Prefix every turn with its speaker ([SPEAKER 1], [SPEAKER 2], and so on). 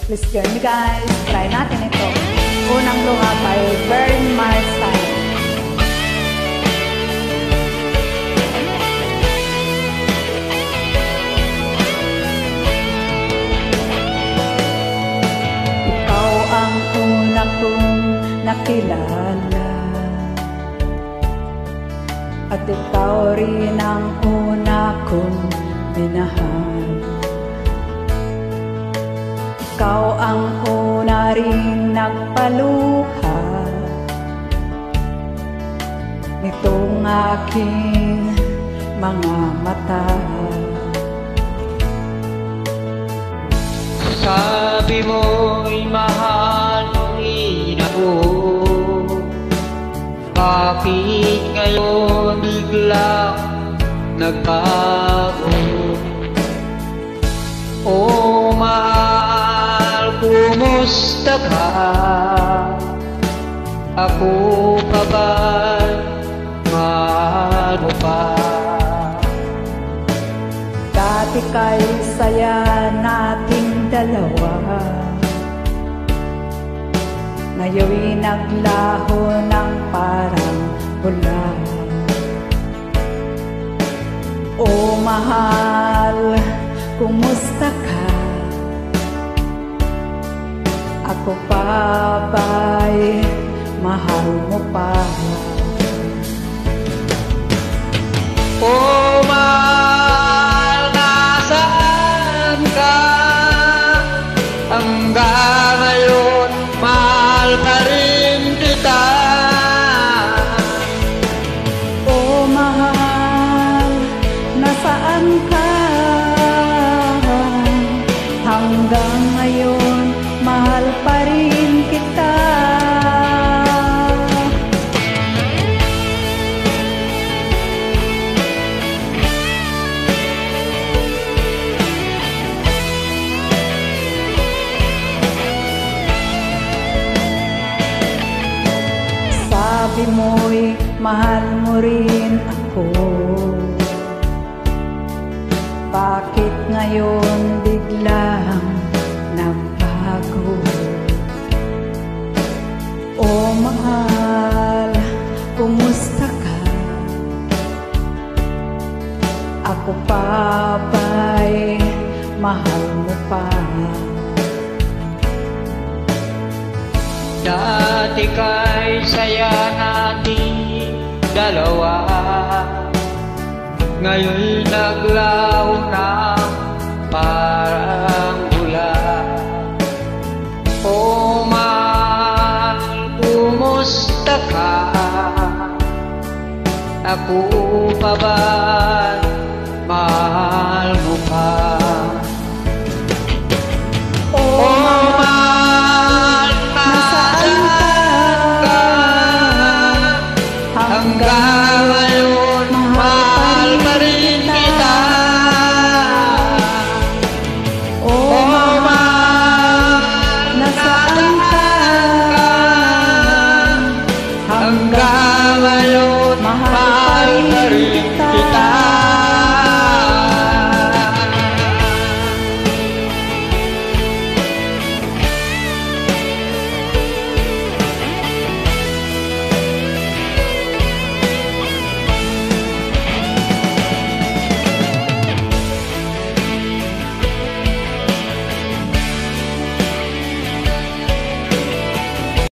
[SPEAKER 1] Please join me guys. Try natin ito. Unang luha by Vern Marstein. Ikaw ang una kong nakilala, at ikaw rin ang una kong minahal. Ikaw ang una ring nagpaluha nitong aking mga mata.
[SPEAKER 2] Sabi mo'y mahal mong ina ko, bakit ngayon biglang nagbago? O mahal, kumusta ka? Ako pa ba'y mahal mo pa?
[SPEAKER 1] Dati kay saya nating dalawa, ngayon'y naglaho ng parang bula. O mahal, kumusta ka? Ako pa ba'y mahal mo pa?
[SPEAKER 2] O mahal, nasaan ka? Hanggang ngayon, mahal pa rin kita.
[SPEAKER 1] O mahal, nasaan ka? Hanggang ngayon, mahal pa rin kita. Sabi mo'y mahal mo rin ako, bakit ngayon biglang nagbago? O mahal, kumusta ka? Ako pa ba'y mahal mo pa?
[SPEAKER 2] Dati kay saya nating dalawa, ngayon'y naglaho na parang bula. O mahal, kumusta ka? Ako pa ba